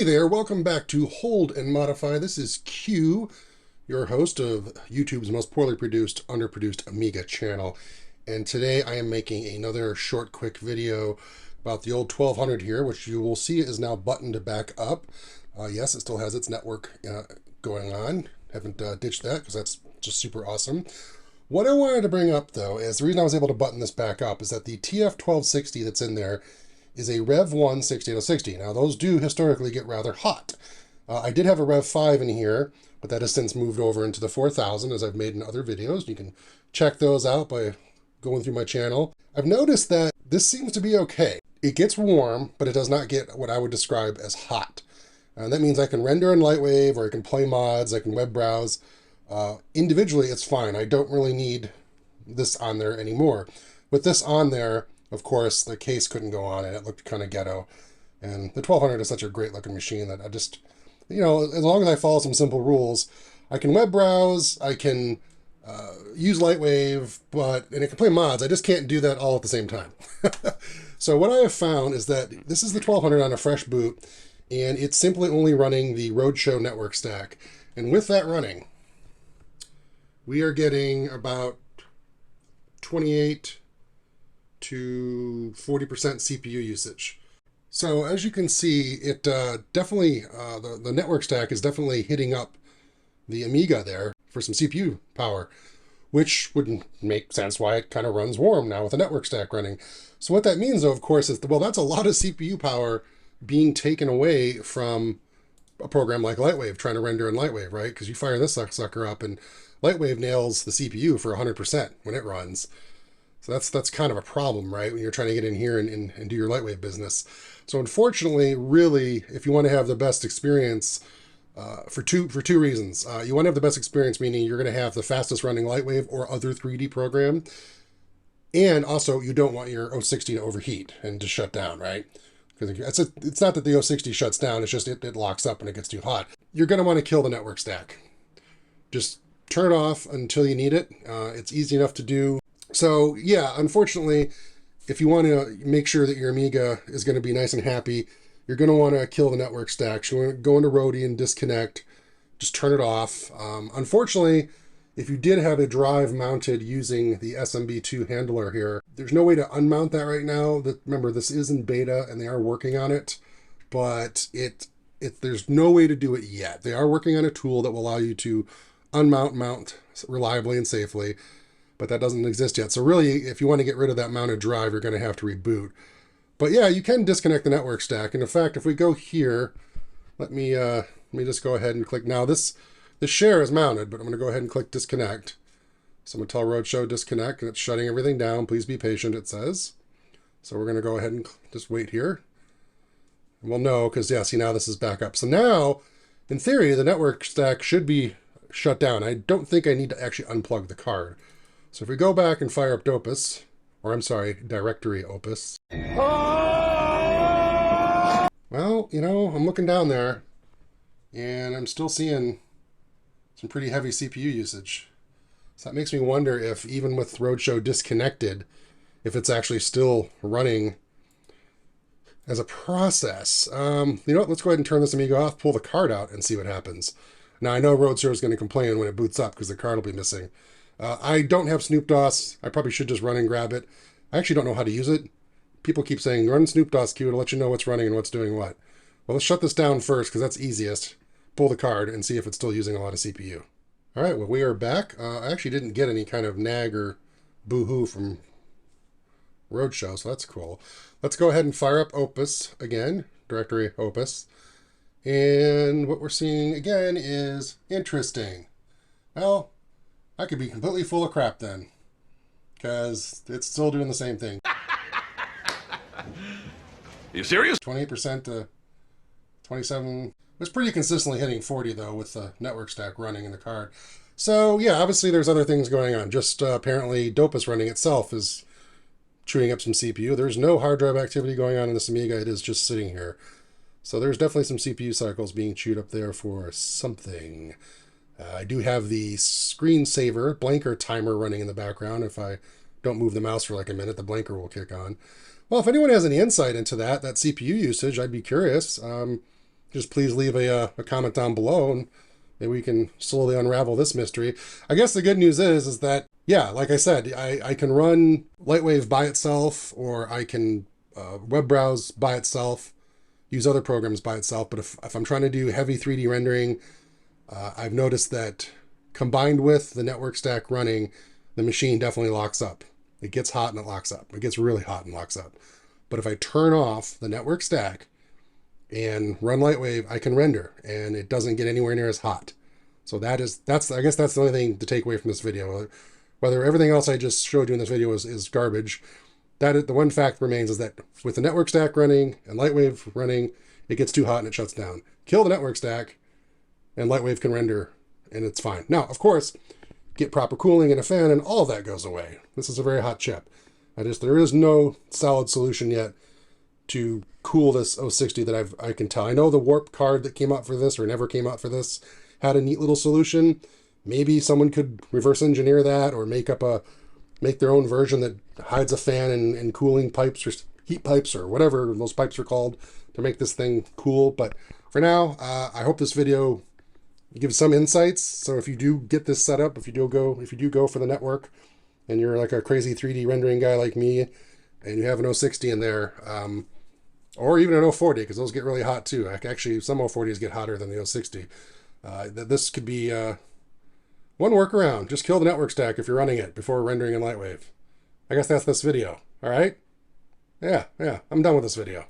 there, welcome back to Hold and Modify. This is Q, your host of YouTube's most poorly produced, underproduced Amiga channel. And today I am making another short, quick video about the old 1200 here, which you will see is now buttoned back up. Yes, it still has its network going on. Haven't ditched that because that's just super awesome. What I wanted to bring up, though, is the reason I was able to button this back up is that the TF1260 that's in there is a Rev 1 16060. Now, those do historically get rather hot. I did have a Rev 5 in here, but that has since moved over into the 4000, as I've made in other videos. You can check those out by going through my channel. I've noticed that this seems to be okay. It gets warm, but it does not get what I would describe as hot. And that means I can render in Lightwave, or I can play mods, I can web browse. Individually, it's fine. I don't really need this on there anymore. With this on there, of course, the case couldn't go on and it looked kind of ghetto. And the 1200 is such a great looking machine that I just, you know, as long as I follow some simple rules, I can web browse, I can use Lightwave, and it can play mods. I just can't do that all at the same time. So what I have found is that this is the 1200 on a fresh boot, and it's simply only running the Roadshow network stack. And with that running, we are getting about 28 to 40% CPU usage. So as you can see, it definitely, the network stack is definitely hitting up the Amiga there for some CPU power, which would make sense why it kind of runs warm now with the network stack running. So what that means, though, of course, is, well, that's a lot of CPU power being taken away from a program like Lightwave, trying to render in Lightwave, right? Because you fire this sucker up and Lightwave nails the CPU for 100% when it runs. So that's kind of a problem, right? When you're trying to get in here and do your Lightwave business. So unfortunately, really, if you want to have the best experience, for two reasons. You want to have the best experience, meaning you're going to have the fastest running Lightwave or other 3D program. And also, you don't want your 060 to overheat and to shut down, right? Because it's not that the 060 shuts down, it's just it locks up when it gets too hot. You're going to want to kill the network stack. Just turn it off until you need it. It's easy enough to do. So yeah, unfortunately, if you want to make sure that your Amiga is going to be nice and happy, you're going to want to kill the network stack. You want to go into Roadie and disconnect, just turn it off. Unfortunately, if you did have a drive mounted using the SMB2 handler here, there's no way to unmount that right now. Remember, this is in beta and they are working on it, but there's no way to do it yet. They are working on a tool that will allow you to mount reliably and safely, but that doesn't exist yet. So really, if you want to get rid of that mounted drive, you're going to have to reboot. But yeah, you can disconnect the network stack. And in fact, if we go here, let me just go ahead and click. Now this share is mounted, but I'm going to go ahead and click disconnect. So I'm going to tell Roadshow disconnect, and it's shutting everything down. Please be patient, it says. So we're going to go ahead and just wait here. And we'll know because, yeah, see, now this is back up. So now, in theory, the network stack should be shut down. I don't think I need to actually unplug the card. So if we go back and fire up Opus, or I'm sorry, Directory Opus. Well, you know, I'm looking down there and I'm still seeing some pretty heavy CPU usage. So that makes me wonder if even with Roadshow disconnected, if it's actually still running as a process. You know what, let's go ahead and turn this Amiga off, pull the card out and see what happens. Now I know Roadshow is going to complain when it boots up because the card will be missing. I don't have Snoop DOS. I probably should just run and grab it. I actually don't know how to use it. People keep saying, run Snoop DOS Q to let you know what's running and what's doing what. Well, let's shut this down first because that's easiest. Pull the card and see if it's still using a lot of CPU. All right, well, we are back. I actually didn't get any kind of nag or boo-hoo from Roadshow, so that's cool. Let's go ahead and fire up Opus again, Directory Opus. And what we're seeing again is interesting. Well, I could be completely full of crap then, because it's still doing the same thing. You serious? 28% to 27. It's pretty consistently hitting 40 though with the network stack running in the card. So yeah, obviously there's other things going on. Just apparently Opus running itself is chewing up some CPU. There's no hard drive activity going on in this Amiga. It is just sitting here. So there's definitely some CPU cycles being chewed up there for something. I do have the screensaver blanker timer running in the background. If I don't move the mouse for like a minute, the blanker will kick on. Well, if anyone has any insight into that CPU usage, I'd be curious. just please leave a comment down below, and maybe we can slowly unravel this mystery. I guess the good news is that, yeah, like I said, I can run Lightwave by itself, or I can web browse by itself, use other programs by itself. But if I'm trying to do heavy 3D rendering, I've noticed that combined with the network stack running, the machine definitely locks up. It gets hot and it locks up. It gets really hot and locks up. But if I turn off the network stack and run Lightwave, I can render, and it doesn't get anywhere near as hot. So I guess that's the only thing to take away from this video. Whether everything else I just showed you in this video is garbage, the one fact remains is that with the network stack running and Lightwave running, it gets too hot and it shuts down. Kill the network stack, and Lightwave can render, and it's fine. Now, of course, get proper cooling and a fan, and all of that goes away. This is a very hot chip. There is no solid solution yet to cool this 060 that I can tell. I know the warp card that came out for this, or never came out for this, had a neat little solution. Maybe someone could reverse engineer that, or make their own version that hides a fan and cooling pipes or heat pipes or whatever those pipes are called to make this thing cool. But for now, I hope this video gives some insights. So if you do get this set up, if you do go for the network, and you're like a crazy 3D rendering guy like me, and you have an 060 in there, or even an 040, because those get really hot too. Actually, some 040s get hotter than the 060. This could be one workaround. Just kill the network stack if you're running it before rendering in Lightwave. I guess that's this video. All right? Yeah, I'm done with this video.